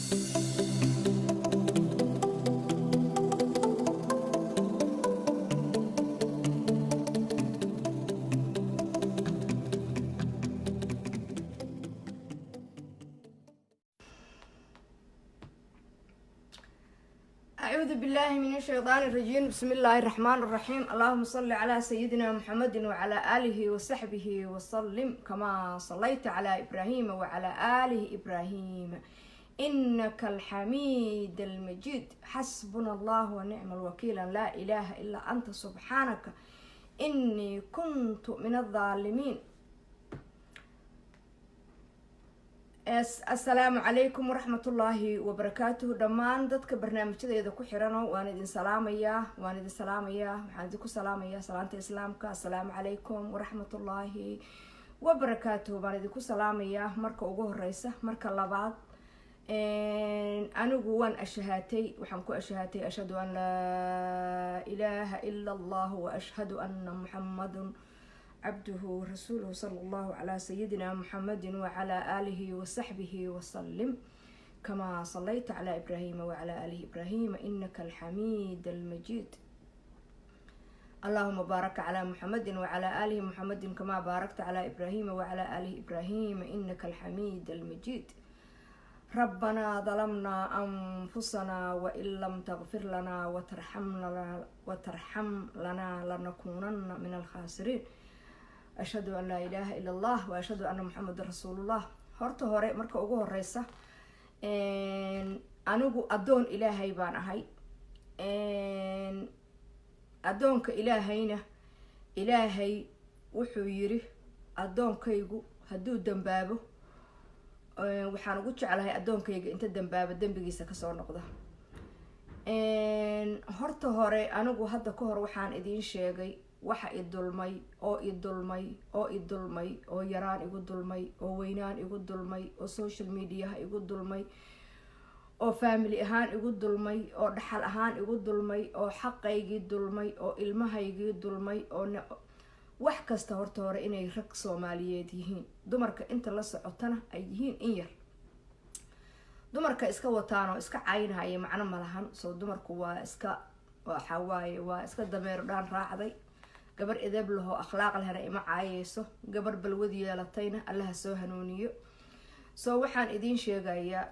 أعوذ بالله من الشيطان الرجيم. بسم الله الرحمن الرحيم. اللهم صل على سيدنا محمد وعلى آله وصحبه وسلم كما صليت على إبراهيم وعلى آله إبراهيم إنك الحميد المجيد. حسبنا الله ونعم الوكيل، لا إله إلا أنت سبحانك إني كنت من الظالمين. السلام عليكم ورحمة الله وبركاته. دمان دادك برنامجيدا ku xirano waan idin salaamaya waxaan idinku salaamaya salaanta islaamka. Assalaamu calaykum waraxmatullaahi wabarakaatuhu baan idinku salaamaya marka ugu horeysa. Marka labaad anigu waan waxaan ku ashahaatay ashhadu an laa ilaaha ila allah wa ashhadu anna muhammadan عبده ورسوله صلى الله على سيدنا محمد وعلى آله وصحبه وسلم كما صليت على إبراهيم وعلى آله إبراهيم إنك الحميد المجيد. اللهم بارك على محمد وعلى آله محمد كما باركت على إبراهيم وعلى آله إبراهيم إنك الحميد المجيد. ربنا ظلمنا أنفسنا وإن لم تغفر لنا وترحم لنا لنكونن من الخاسرين. أشهد أن لا إله إلا الله وأشهد أن محمد رسول الله. horta hore marka ugu horeysa anigu adoon ilaahay baan ahay. adoonka ilaahayna ilaahay wuxuu yiri adoonkaygu hadduu dambaabo waxaan ugu jeclahay adoonkayga inta dambaaba dambigiisa kasoo noqda. horta hore anigu hadda ka hor waxaan idiin sheegay waxa idulmay oo yaraan igu dulmay oo weynaan igu dulmay oo social media igu dulmay oo family ahaan igu dulmay oo dhaxal ahaan igu dulmay oo xaqaygii dulmay oo ilmahaygii dulmay oo wax kasta horta hore inay rag Soomaaliyeed yihiin, dumarka inta la socotana ay yihiin in yar. dumarka iska wataan oo iska caynaya macna malahan. soo dumarku waa iska dameer dhaan raacday. gabar edeb laho akhlaaq lehna ima caayeyso, gabar balwad yeelatayna allaha soo hanuuniyo. soo waxaan idiin sheegayaa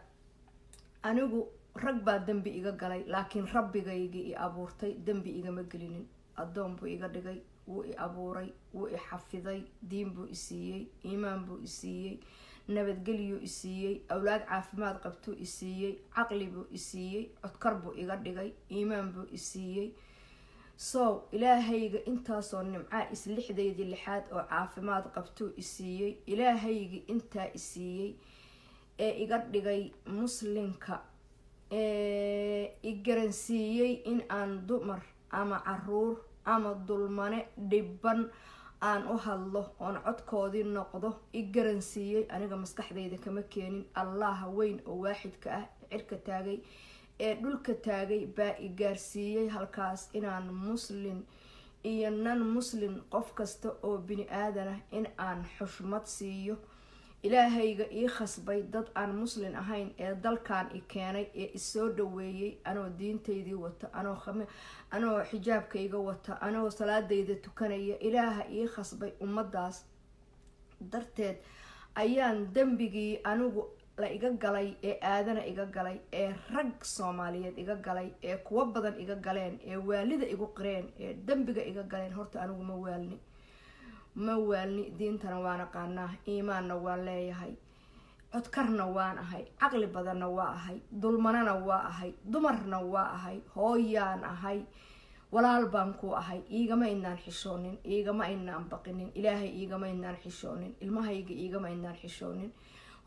anigu rag baa dambi iga galay, laakiin rabbigayga i abuurtay dambi igama gelinin. adoon buu iga dhigay, wuu i abuuray, wuu i xafiday, diin buu i siiyey, iimaan buu i siiyey, nabadgelyo i siiyey, awlaad caafimaad qabtuu i siiyey, caqli buu i siiyey, codkar buu iga dhigay, iimaan buu i siiyey. soo ilaahayga intaasoo nimcaa islixdaydii lixaad oo caafimaad qabtuu i siiyey, ilaahayga intaa i siiyey ee iga dhigay muslimka i garansiiyey in aan dumar ama caruur ama dulmane dhiban aan u hadlo oon codkoodii noqdo i garansiiyey. aniga maskaxdayda kama keenin. allaha weyn oo waaxidka ah cirka taagay ee dhulka taagay baa i gaarsiiyey halkaas inaan muslim iyo nan muslim qof kasta oo bini aadan ah in aan xushmad siiyo. ilaahayga ii khasbay dad aan muslim ahayn ee dalkan i keenay ee isoo dhaweeyey anoo diintaydii wata, anoo xijaabkayga wata, anoo salaadayda tukanaya. ilaaha ii khasbay ummadaas darteed ayaan dambigii anigu la iga galay ee aadana iga galay ee rag Soomaaliyeed iga galay ee kuwa badan iga galeen ee waalida igu qireen ee dambiga iga galeen. horta anigu ma waalni diintana waan aqaanaa, iimaanna waan leeyahay, codkarna waan ahay, caqli badanna waa ahay, dulmanana waa ahay, dumarna waa ahay, hooyaan ahay, walaal baan ku ahay. iigama inaan xishoonin, iigama inaan baqinin, ilaahay iigama inaan xishoonin, ilmahayga iigama inaan xishoonin.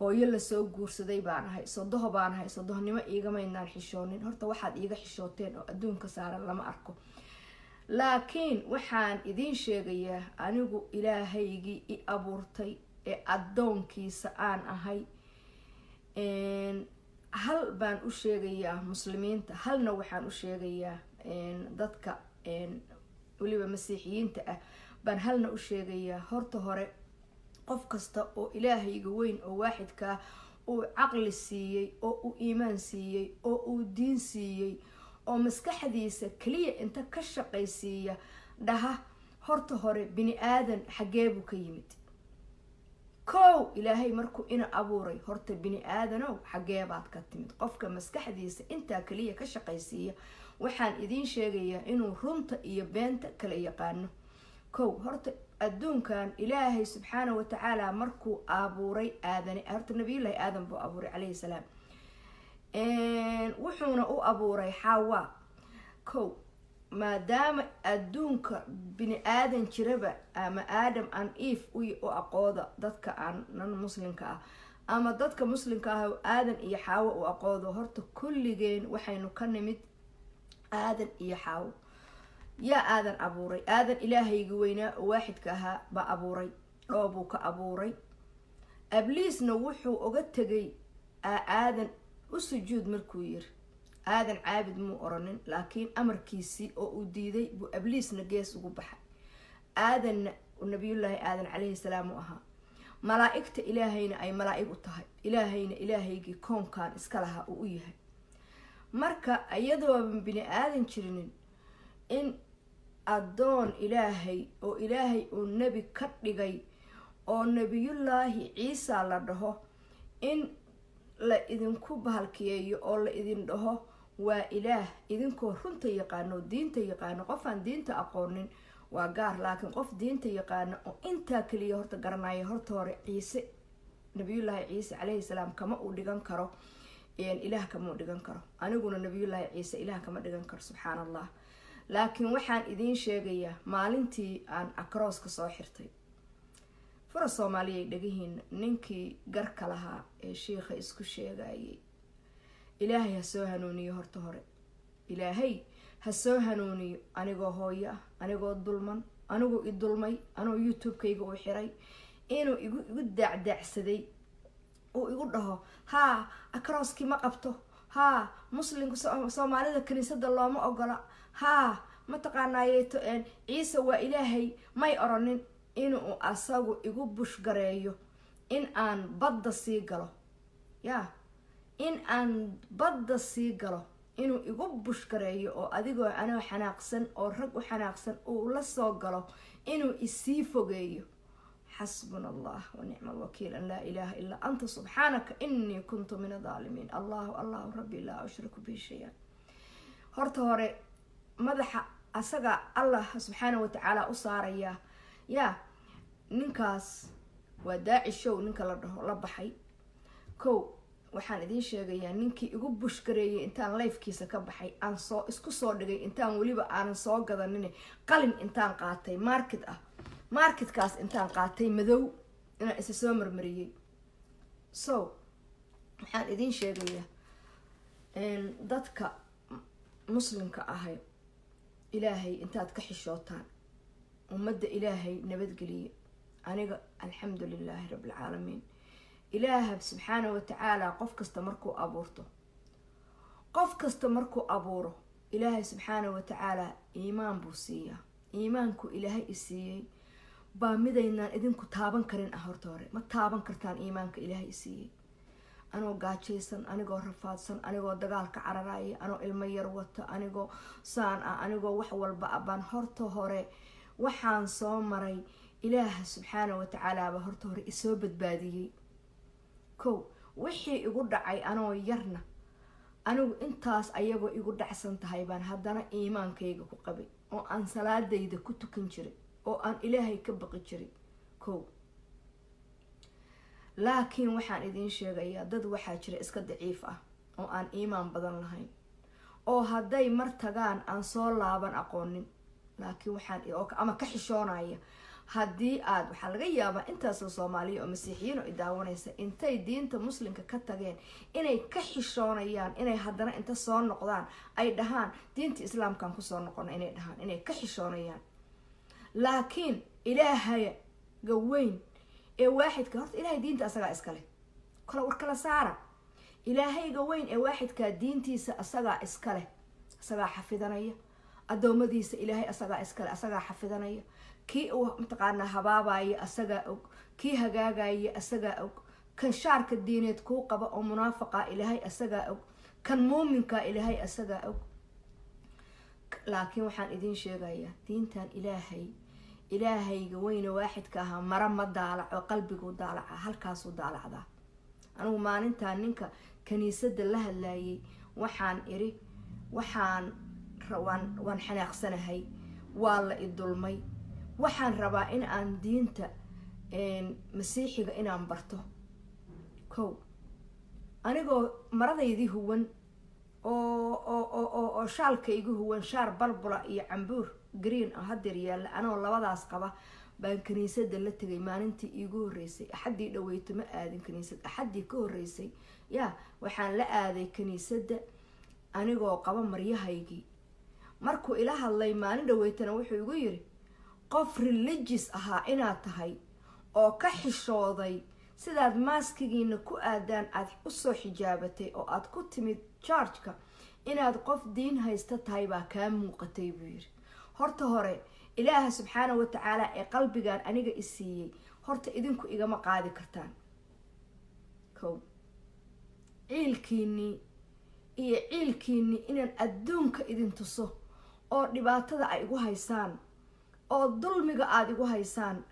hooyo lasoo guursaday baan ahay, sodoho baan ahay, sodohnimo iigama inaan xishoonin. horta waxaad iiga xishooteen oo adduunka saaran lama arko. laakiin waxaan idiin sheegayaa anigu ilaahaygii i abuurtay ee adoonkiisa aan ahay. hal baan u sheegayaa muslimiinta, halna waxaan u sheegayaa dadka weliba masiixiyiinta ah baan halna u sheegayaa. horta hore qof kasta oo ilaahayga weyn oo waaxidka uu caqli siiyey oo uu iimaan siiyey oo uu diin siiyey oo maskaxdiisa kaliya inta ka shaqaysiiya dhaha horta hore bini aadan xagee buu ka yimid kow ilaahay markuu ina abuuray horta bini aadanow xagee baad ka timid qofka maskaxdiisa intaa kaliya ka shaqaysiiya waxaan idiin sheegayaa inuu runta iyo beenta kala yaqaano kow horta adduunkan ilaahay subxaana wa tacaala markuu abuuray aadane horta nabiyullaahi aadan buu abuuray calayhi salaam wuxuuna u abuuray xawa kow maadaama adduunka bini aadan jiraba ama aadam an eve u aqooda dadka aan nan muslimka ah ama dadka muslimka ah aadan iyo xaawo u aqoodo horta kulligeen waxaynu ka nimid aadan iyo xaawo yaa aadan abuuray aadan ilaahayga weynaa oo waaxidka ahaa baa abuuray dhoobuu ka abuuray abliisna wuxuu uga tegay aadan u sujuud markuu yiri aadan caabid muu oranin laakiin amarkiisii oo uu diiday buu abliisna gees ugu baxay aadanna nabiyullaahi aadan calayhi salaam u ahaa malaa'igta ilaahayna ay malaa'ig u tahay ilaahayna ilaahaygii koonkan iska lahaa uu u yahay marka iyadooban bini aadan jirinin in addoon ilaahay oo ilaahay uu nebi ka dhigay oo nabiyullaahi ciisa la dhaho in la idinku bahalkiyeeyo oo la idin dhaho waa ilaah idinkoo runta yaqaano diinta yaqaano qofaan diinta aqoonin waa gaar laakiin qof diinta yaqaano oo intaa kaliya horta garanaya horta hore ciise nabiyullaahi ciise calayhi salaam kama uu dhigan karo ilaah kama uu dhigan karo aniguna nabiyullaahi ciise ilaah kama dhigan karo subxaan allah laakiin waxaan idiin sheegayaa maalintii aan akrooska soo xirtay fura soomaaliya ay dhagihiin ninkii garka lahaa ee shiikha isku sheegayay ilaahay ha soo hanuuniyo horta hore ilaahay ha soo hanuuniyo anigoo hooyo ah anigoo dulman anigoo i dulmay anoo youtube-kayga uu xiray inuu igu daacdaacsaday uu igu dhaho haa akrooskii ma qabto haa muslimka soomaalida kaniisada looma ogola haa mataqaanaayeeto ciise waa ilaahay may oranin inuu asagu igu bushgareeyo in aan badda sii galo yaa in aan badda sii galo inuu igu bushgareeyo oo adigoo anoo xanaaqsan oo rag u xanaaqsan uu la soo galo inuu isii fogeeyo xasbuna allah wanicma alwakiil an laa ilaaha illaa anta subxaanaka inii kuntu min adaalimiin allahu rabbi laa ushriku bihi shay-an horta hore madaxa asaga allah subxaana wa tacaala u saarayaa yaa ninkaas waa daaci show ninka la dhaho la baxay kow waxaan idiin sheegayaa ninkii igu bushgareeyay intaan lifekiisa ka baxay aan isku soo dhigay intaan weliba aanan soo gadanin qalin intaan qaatay marketkaas intaan qaatay madow inaan isa soo marmariyey so waxaan idiin sheegayaa dadka muslimka ahay ilaahay intaad ka xishootaan ummadda ilaahay nabadgeliya aniga alxamdu lilaahi rabbilcaalamiin ilaahab subxaana wa tacaala qof kasta markuu abuuro ilaahay subxaana wa tacaala iimaan buu siiyaa iimaanku ilaahay i siiyey baa midaynaan idinku taaban karin ah horta hore ma taaban kartaan iimaanka ilaahay i siiyey anoo gaajaysan anigoo rafaadsan anigoo dagaalka cararaya anoo ilmo yar wata anigoo saan ah anigoo wax walba ah baan horta hore waxaan soo maray ilaaha subxaana wa tacaalaaba horta hore isoo badbaadiyey kow wixii igu dhacay anoo yarna anigu intaas ayagoo igu dhacsan tahay baan haddana iimaankayga ku qabay oo aan salaadayda ku tukan jiray oo aan ilaahay ka baqi jiray kow laakiin waxaan idiin sheegayaa dad waxaa jira iska daciif ah oo aan iimaan badan lahayn oo hadday mar tagaan aan soo laaban aqoonin laakiin waxaan ama ka xishoonaya haddii waxaa laga yaabaa intaasoo soomaaliya oo masiixiyiin oo i daawanaysa intay diinta muslimka ka tageen inay ka xishoonayaan inay haddana inta soo noqdaan ay dhahaan diinta islaamkaan kusoo noqona inay dhahaan inay ka xishoonayaan laakiin ilaahaga weyn ee waaxidka horta ilaahay diinta asagaa iskale kala war kala saara ilaahayga weyn ee waaxidkaa diintiisa asagaa iskale asagaa xafidanaya adoomadiisa ilaahay asagaa iskale asagaa xafidanaya kii uu mataqaanaa habaabaya asagaa og kii hagaagaya asagaa og kan shaarka diineed kuu qaba oo munaafiqa ilaahay asagaa og kan muuminka ilaahay asagaa og laakiin waxaan idin sheegayaa diintan ilaahayga weyne waaxidka ahaa mara ma daalaco qalbigu daalaca halkaasuu daalacdaa anigu maalintaan ninka kaniisada la hadlaayay waxaan iri waan xanaaqsanahay waa la idulmay waxaan rabaa in aan diinta masiixiga inaan barto kow anigoo maradaydii huwan oo shaalkaygu huwan shaar balbula iyo cambuur green ah hadeer yaalla anoo labadaas qaba baan kaniisada la tegay maalintii iigu horreysay axaddii dhaweyto ma aadin kaniisad axaddii ka horreysay yaa waxaan la aaday kaniisada anigoo qaba maryahaygii markuu ila hadlay maalin dhaweytana wuxuu igu yiri qof religious ahaa inaad tahay oo ka xishooday sidaad maaskigiina ku aadaan aad usoo xijaabatay oo aad ku timid chargeka inaad qof diin haysta tahay baa kaa muuqatay buu yiri horta hore ilaaha subxaanahu watacaala ee qalbigan aniga i siiyey horta idinku igama qaadi kartaan kow ciilkiini inaan adduunka idin tuso oo dhibaatada ay igu haysaan oo dulmiga aad igu haysaan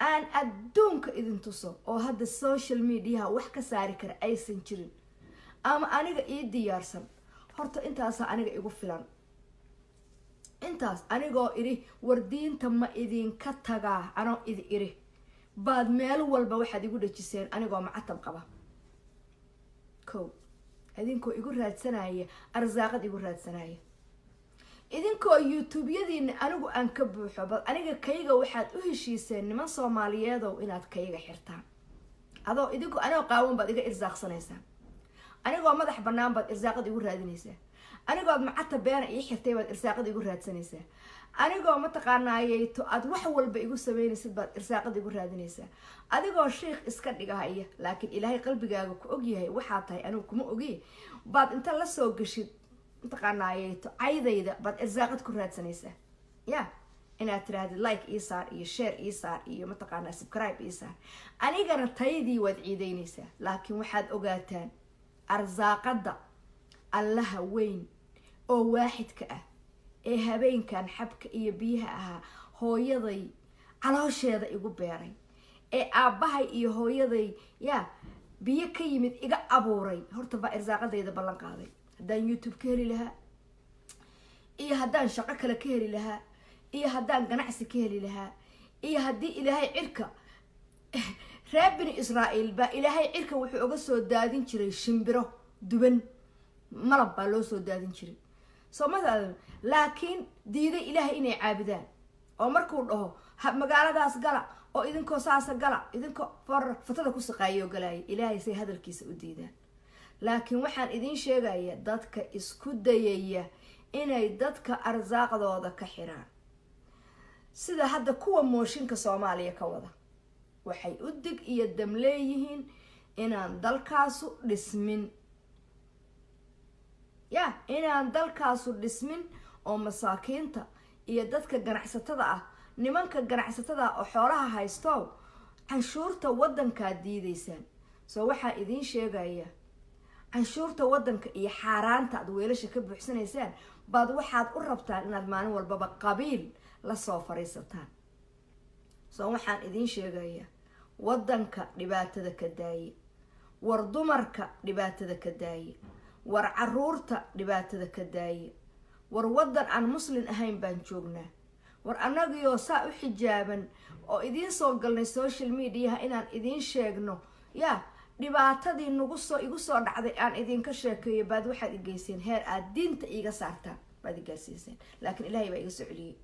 aan adduunka idin tuso oo hadda social mediaha wax ka saari kara aysan jirin ama aniga ii diyaarsan horta intaasaa aniga igu filan intaas anigoo iri war diinta ma idinka tagaa anoo idi iri baad meel walba waxaad igu dhajiseen anigoo macatab qaba kow idinkoo igu raadsanaya arsaaqad igu raadsanaya idinkoo youtube-yadiina anigu aan ka buuxo bal aniga kayga waxaad u heshiiseen niman soomaaliyeedow inaad kayga xirtaan anigoo qaawan baad iga irsaaqsanaysaan anigoo madax banaan baad irsaaqad igu raadinaysaa anigood macata beena ii xirtay baad irsaaqad igu raadsanaysaa anigoo mataqaanaayeyto aad wax walba igu sameynaysid baad irsaaqad igu raadinaysaa adigoo sheikh iska dhigahaya laakiin ilaahay qalbigaaga ku ogyahay waxaa tahay anigu kuma ogi baad inta la soo gashid mataqaanaayeyto caydayda baad irsaaqad ku raadsanaysaa ya inaad tirahdid like ii saar iyo share ii saar iyo mataqaanaa subscribe ii saar anigana taydii waad ciidaynaysaa laakiin waxaad ogaataan arsaaqada allaha weyn oo waaxidka ah ee habeenkan xabka iyo biyaha ahaa hooyaday caloosheeda igu beeray ee aabbahay iyo hooyaday yaa biyo ka yimid iga abuuray horta baa irsaaqadayda ballan qaaday haddaan youtube ka heli lahaa iyo haddaan shaqo kale ka heli lahaa iyo haddaan ganacsi ka heli lahaa iyo haddii ilaahay cirka reer bini israa'iil baa ilaahay cirka wuxuu uga soo daadin jiray shimbiro duban malab baa loo soo daadin jiray soo mataadan laakiin diiday ilaahay inay caabudaan oo markuu dhaho magaaladaas gala oo idinkoo saasa gala idinkoo fatada ku saqaayoo galaya ilaahay say hadalkiisa u diidaan laakiin waxaan idin sheegaya dadka isku dayaya inay dadka arsaaqdooda ka xiraan sida hadda kuwa mooshinka Soomaaliya ka wada waxay u dig iyo dam leeyihiin inaan dalkaasu dhismin inaan dalkaasu dhismin oo masaakiinta iyo dadka ganacsatada ah nimanka ganacsatada oo xoolaha haysto canshuurta wadanka diideysaan soo waxa idin sheegaya canshuurta wadanka iyo xaaraanta aad weelasha ka buuxsanaysaan baad waxaad u rabtaan inaad maalin walba qabiil la soo fariisataan soo waxaan idin sheegaya wadanka dhibaatada ka daayay war dumarka dhibaatada ka daayay war caruurta dhibaatada ka daayay war wadan aan muslim ahayn baan joognaa war anagoo saa u xijaaban oo idin soo galnay social media inaan idin sheegno dhibaatadii igu soo dhacday aan idinka sheekeeyo baad waxaad igeyseen heer aad diinta iga saartaan baad igaarsiiseen laakiin ilaahay baa iga soo celiyay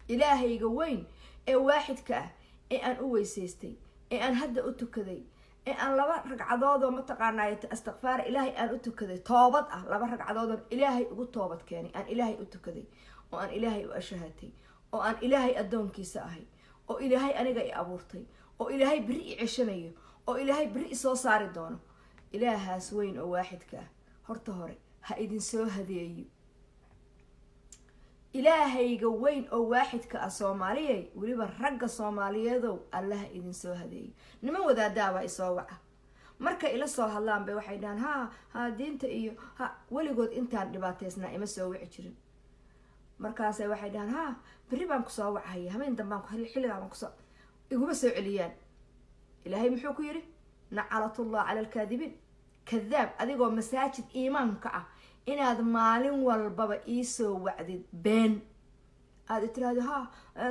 ilaahayga weyn ee waaxidka ah ee aan u weysaystay ee aan hadda u tukaday ee aan 2 ragcadood oo mataqaanaa istighfaar ilaahay aan u tukaday toobad ah 2 ragcadood oo ilaahay ugu toobad keenay aan ilaahay u tukaday oo aan ilaahay u ashahatay oo aan ilaahay adoonkiisa ahay oo ilaahay aniga i abuurtay oo ilaahay biri i ceshanayo oo ilaahay biri soo saari doono ilaahaas weyn oo waaxidka ah horta hore ha idin soo hadeeyo ilaahayga weyn oo waaxidka ah Soomaaliyeed waliba ragga Soomaaliyeedow Allah idin soo hadeeyo niman wadaadaaba isoo waca marka ila soo hadlaan bay waxay dhahan ha diinta iyo ha weligood intaan dhibaataysnaa ima soo wici jirin markaasay waxay dhahan berri baan kusoo wacaya habeen dambaan xilligaa baan kusoo iguma soo celiyaan ilaahay muxuu ku yidhi nacalatullah cala alkaadibiin kadaab adigoo masaajid iimaanka ah inaad maalin walbaba iisoo wacdid been aada tiraahdo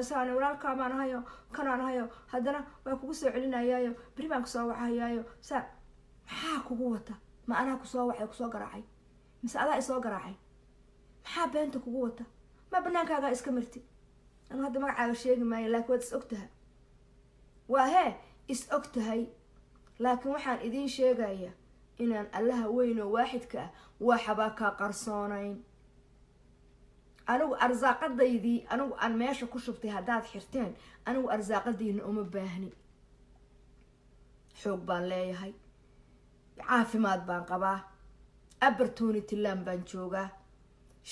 saan walaalkaa baan ahayo kanaan ahayo haddana waa kugu soo celinayaayo beri baan kusoo wacayaayo saa maxaa kugu wata ma anaa kusoo wacay kusoo garaacay mise adaa isoo garaacay maxaa beenta kugu wata ma banaankaagaa iska marti anu hadda magacaaga sheegi maayo laakiin waad is ogtahay waa hee is og tahay laakiin waxaan idiin sheegaya inaan allaha weyn oo waaxidka ah waxbaa kaa qarsoonayn anigu arsaaqadaydii anigu aan meesha ku shubtay haddaad xirteen anigu arsaaqadiina uma baahni xoog baan leeyahay caafimaad baan qabaa opportunity land baan joogaa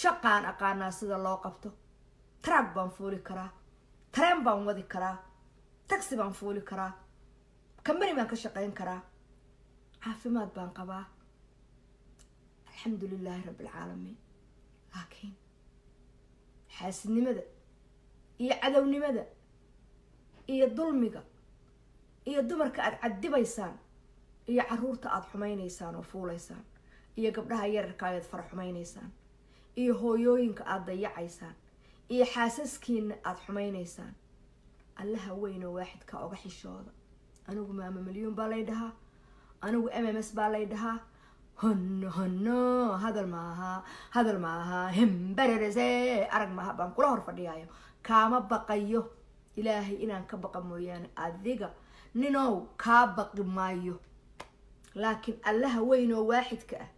shaqaan aqaanaa sida loo qabto truck baan fuuli karaa tareen baan wadi karaa taxi baan fuuli karaa company baan ka shaqayn karaa caafimaad baan qabaa alxamdulilaahi rabbi alcaalamiin laakiin xaasidnimada iyo cadownimada iyo dulmiga iyo dumarka aada cadibaysaan iyo caruurta aada xumaynaysaan oo fuulaysaan iyo gabdhaha yararka ayaad fara xumaynaysaan iyo hooyooyinka aada dayacaysaan iyo xaasaskiina aada xumaynaysaan allaha weyn oo waaxidka oga xishooda anigu maama milyuun baa lay dhahaa anigu mms baa lay dhahaa hono hadal maaha hembererese arag maaha baan kula hor fadhiyaayo kaama baqayo ilaahay inaan ka baqa mooyaane adiga ninow kaa baqi maayo laakiin allaha weyn oo waaxidka ah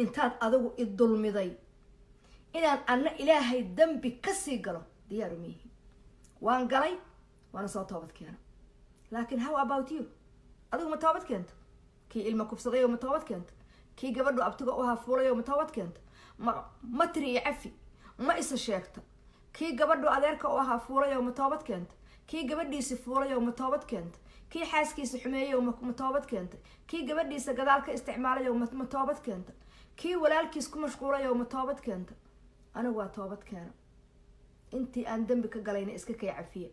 intaad adigu i dulmiday inaan anna ilaahay dambi kasii galo diyaaru miihi waan galay waana soo toobad keeno laakiin how about you adigu ma toobad keento kii ilma kufsaday oo ma toobad keento kii gabadhu abtiga u hafuulay oo ma toobad keento ma tiri iyo cafi ma isa sheegto kii gabadhu adeerka u hafuulay oo ma toobad keento kii gabadhiisi fuulay oo ma toobad keento kii xaaskiisa xumeeyay oo ma toobad keento kii gabadhiisa gadaal ka isticmaalay oo ma toobad keento kii walaalkiis ku mashquulay oo ma toobad keento anigu waa toobad keeno intii aan dambi ka galayna iska kay cafiye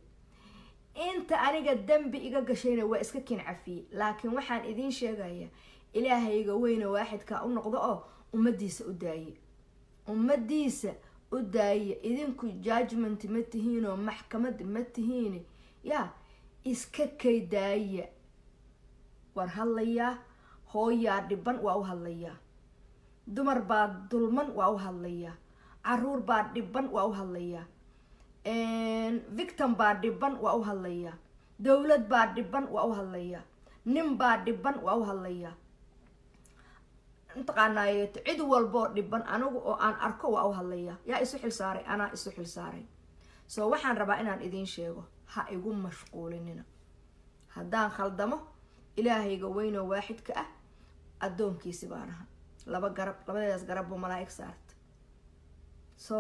inta aniga dambi iga gashayna waa iska kin cafiye laakiin waxaan idiin sheegayaa ilaahayga weyna waaxidka u noqdo oo ummadiisa u daaye idinku judgment ma tihiin oo maxkamad ma tihiin yaa iska kay daaya waan hadlayaa hooyaa dhiban waa u hadlayaa dumar baa dulman waa u hadlayaa caruur baa dhiban waa u hadlayaa victim baa dhiban waa u hadlayaa dowlad baa dhiban waa u hadlayaa nin baa dhiban waa u hadlayaa intaqaanaaye cid walboo dhiban anigu oo aan arko waa u hadlayaa yaa isu xilsaaray anaa isu xilsaaray soo waxaan rabaa inaan idiin sheego ha igu mashquulinina haddaan khaldamo ilaahayga weynoo waaxidka ah addoonkiisi baan aha labadeedaas garab buu malaa'ig saarta so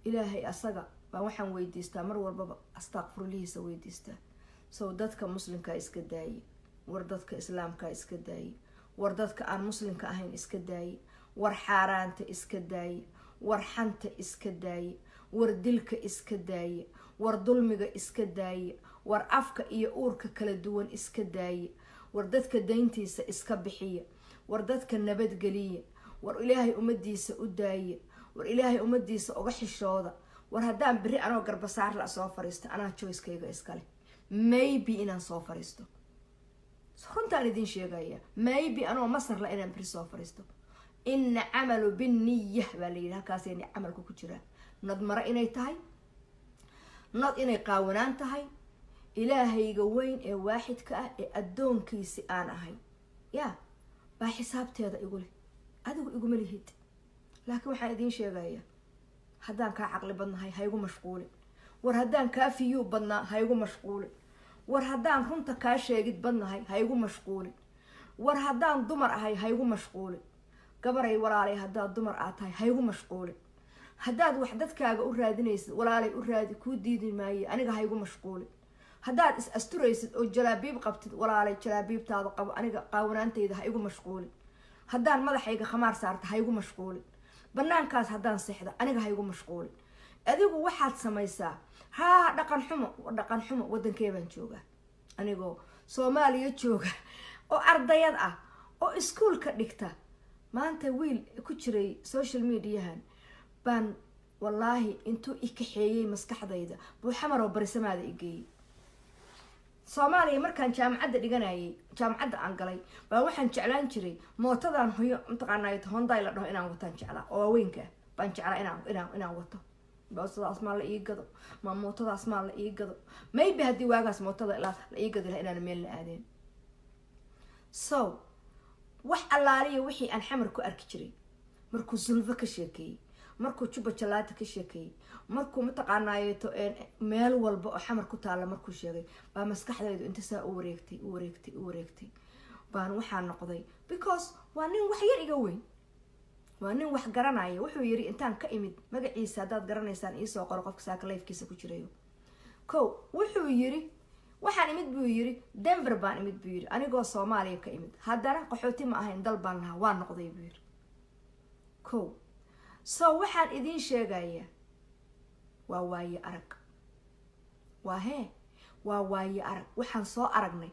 ilaahay asaga baan waxaan weydiistaa mar walbaba astaaqfirulihiisa weydiistaa so dadka muslimkaa iska daaye war dadka islaamkaa iska daaye war dadka aan muslimka ahayn iska daaye war xaaraanta iska daaye war xanta iska daaye war dilka iska daaye war dulmiga iska daaye war afka iyo uurka kala duwan iska daaye war dadka dayntiisa iska bixiya war dadka nabadgeliya war ilaahay ummadiisa u daaye war ilaahay ummadiisa uga xishooda war haddaan beri anoo garbasaar la soo fariisto anaa choicekayga iskale maybe inaan soo fariisto runtaan idiin sheegaya maybe anoo masar la inaan beri soo fariisto ina camalu binniya baa la yidhi halkaasayna camalku ku jiraa nad mare inay tahay nad inay qaawanaan tahay ilaahayga weyn ee waaxidka ah ee addoonkiisi aan ahay yaa baa xisaabteeda igu leh adigu iguma lihid laakiin waxaan idiin sheegaya haddaan kaa caqli badnahay ha igu mashquulin war haddaan kaa fiyuu badnaa ha igu mashquulin war haddaan runta kaa sheegid badnahay ha igu mashquulin war haddaan dumar ahay ha igu mashquulin gabaray walaalay haddaad dumar aad tahay ha igu mashquulin haddaad wax dadkaaga u raadinaysid walaalay u raadi kuu diidi maaye aniga ha igu mashquulin haddaad is asturaysid oo jalaabiib qabtid walaalay jalaabiibtaada qabo aniga qaawanaantayda ha igu mashquulin haddaan madaxayga khamaar saarta ha igu mashquulin banaankaas haddaan seexda aniga ha igu mashquulin adigu waxaad samaysaa haa dhaqan xumo wadankee baan joogaa anigoo Soomaaliya jooga oo ardayad ah oo iskuulka dhigta maanta wiil ku jiray social mediahan baan wallaahi intuu ikaxeeyay maskaxdayda buu xamar oo barisamaada igay Soomaaliya markaan jaamacadda dhiganayay jaamacadda aan galay baa waxaan jeclaan jiray mootadan hoyo intaqaanayd Honda la dhaho inaan wataan jeclaa oo weynka baan jeclaa inaan wato baasadaas ma la ii gado ma mootadaas ma la ii gado maybe hadii waagaas mootada la ii gado inaan meel la aadeen so wax allaaliya wixii aan xamar ku arki jiray markuu sulfa ka sheekay markuu juba jalaata ka sheekay markuu mataqaanaayeeto meel walba oo xamar ku taala markuu sheegay baa maskaxdaydu inta saa u wareegtay baan waxaan noqday because waa nin wax yar iga weyn waa nin wax garanaya wuxuu yiri intaan ka imid magaciisa hadaad garanaysaan ii soo qoro qofka saaka live-kiisa ku jirayo wuxuu yiri waxaan imid buu yiri Denver baan imid buu yiri anigoo Soomaaliya ka imid haddana qaxooti ma ahayn dal baan lahaa waan noqday buu yiri so waxaan idin sheegayaa waa waaye arag waxaan soo aragnay